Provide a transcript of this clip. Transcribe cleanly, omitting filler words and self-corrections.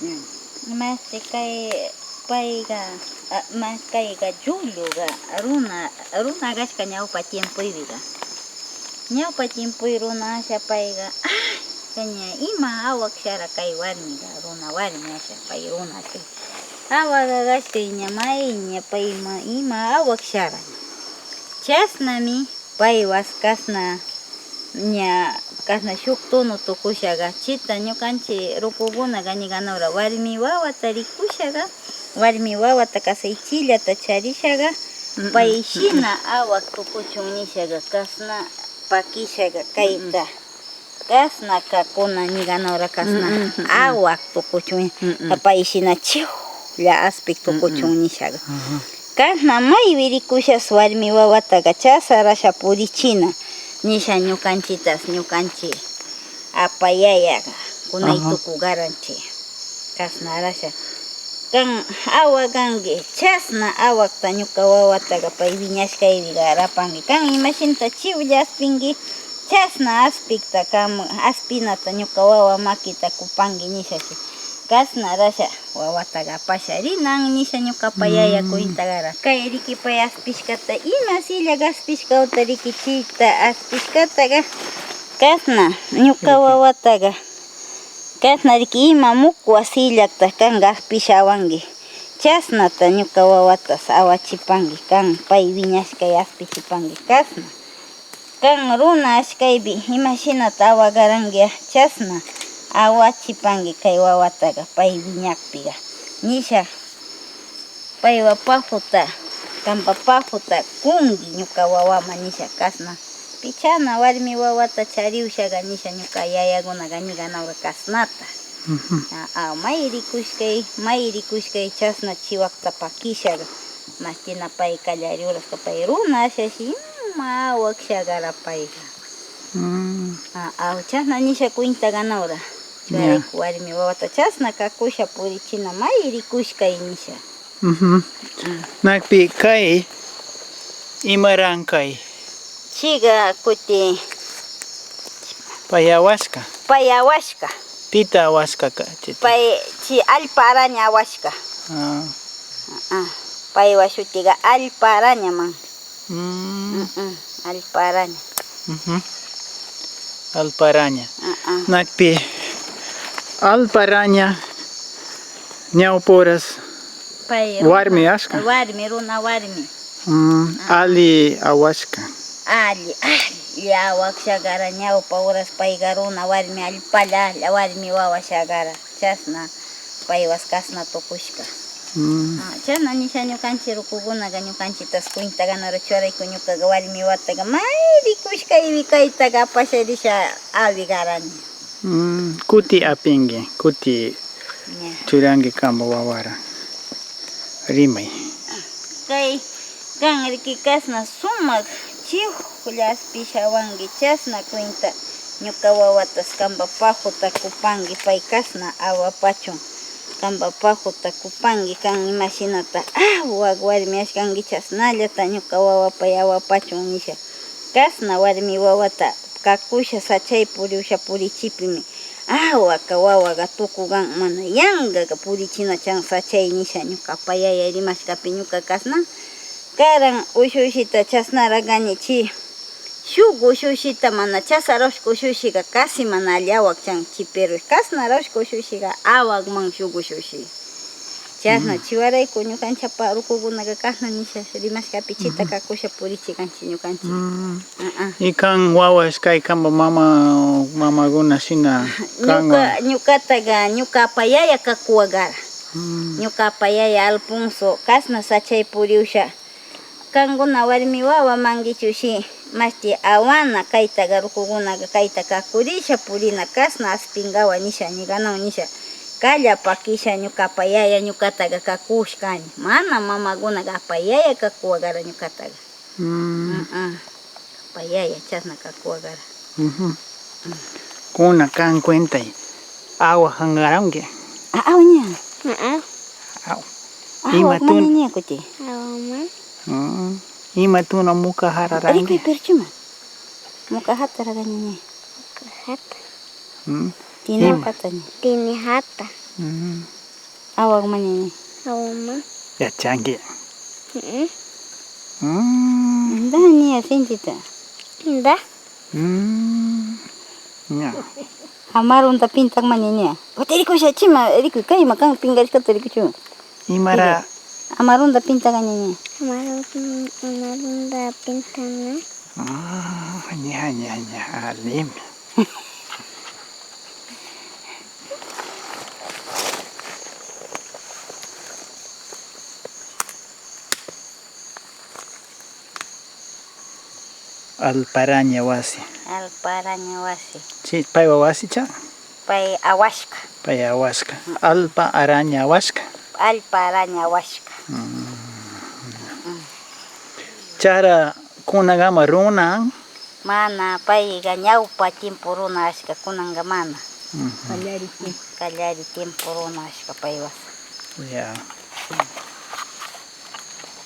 Más te cae paiga, más caiga julioga, runa gashka ñawpa tiempo viga. Ñawpa tiempo runa asha paiga, kaña ima awak shara kay warmiga, runa warmi asha pay runa asha. Awaga gashka ñamay ña payma ima awak shara. Chasnami paywas kasna ña kasna shuk tono tukushaga chita ñukanchik rukukunaga ñiganawra warmi wawata rikushaga warmi wawata kasaychillata charishaga pay shina awak tukuchun nishaga kasna pakishaga kayta kasna kakuna ñiganawra kasna awak tukuchun pay shina chiwlla aspik tukuchun nishaga kasna maymi rikushas warmi wawataga chasarasha purichina nisha ñukanchitas ñukanchik apa yayaga kunay tuku garanchik kasna arasha kan awak kanki chasna awakta ñuka wawataga pay wiñashkaypiga arapanki kan imashinta chiwlla aspinki chasna aspikta kan aspinata ñuka wawa makita kupanki nishashi kasna arasha wawataga apasharinan nisha ñukapa yaya kuytagara kay rikipay aspishkata ima sillaga aspishkawta rikichikta aspishkataga kasna ñuka wawataga kasna riki ima mukwa sillakta kanga aspishawangui chasnata ñuka wawatas awachipanki kan pay wiñashkay aspichipanki kasna kan runa ashkaypi imashinata awagaranki chasna awachipanki kay wawataga pay wiñakpiga nisha paywa pajuta kanpa pajuta kunki ñuka wawama nisha kasna pichana warmi wawata chariushaga nisha ñuka yayakunaga ñiganawra kasnata may rikushkay chasna chiwakta pakishaga mashtina pay kallariurashka pay runa ashashi ima awakshagara payga chasna nisha kuinta ganawra warmi wawata chasna kakusha purichina may rikushkay nisha nakpi kay imaran kay chiga kuti payawashka pita awashka pay chi alpa araña awashka paywa shutiga alpa araña man alpa araña alpa araña nakpi alpa araña ñawpuras warmi ashka runa warmi ali awashka ali awakshagara ñawpa uras payga runa warmi alpalla warmi wawa shagara chasna paywas kasna tukushka chasna nisha ñukanchik rukukunaga ñukanchitas kuinta ganara churayku ñukaga warmi wataga may rikushkaypi kaytaga apasharisha awigarani kuti apinki kuti churanki kamba wawara rimay kay kan riki kasna sumak chiwlla aspishawangui chasna kuinta ñuka wawatas kamba pajuta kupanki pay kasna awapachun kamba pajuta kupanki kan imashinata awak warmi ashkanki chasnallata ñuka wawa pay awapachun nisha kasna warmi wawata kakusha sachay puriusha purichipimi awaka wawaga tukugan mana yangaga purichina chan sachay nisha ñukapa yaya rimashkapi ñuka kasna karan ushushita chasnara ganichi shuk ushushita mana chasarashka ushushiga kasi mana alli awak chanchi pero kasnarashka ushushiga awakman shuk ushushi chasna chiwarayku ñukanchapa rukukunaga kasna nisha rimashkapi chita kakusha purichikanchik ñukanchik ikan wawash kay kamba mamaguna shina ñukataga ñukapa yaya kakuwagara ñukapa yaya Alfonso kasna sachay puriusha kankuna warmi wawa mankichushi mashti awana kaytaga rukukunaga kayta kakurisha purina kasna aspingawa nisha ñiganaw nisha kalla pakisha ñukapa yaya ñukataga kakushkani mana mamakunaga apa yaya kakuwagara ñukataga apa yaya chasna kakuwagara kuna kan cuentay awa hangaranki awña ima tun kuti ima tuna muka hararanki riki perchuma muka hataraga ñaña Hata. Tini katanya. Tini hata. Awak manini. Awama. Yachanki. Dah ni ya sentita. Indah. Ya. Amarun ta pintak manini ya. Hoteriku siya cima. Eriku kai makang pinggaris ka teriku cuma. Imara Amarun ta pintak manini. Amarunda pintana. hanya alim. Alparanya wasi. Alparanya wasi. Si paiwa wasi cha. Pai awaska. Pai awaska. Alpa araña waska. Alparanya waska. Cara kunagama runa. Mana pai ga nyaupa timpuruna aska kunanga mana. Kalyari timpuruna aska pai was. Ya.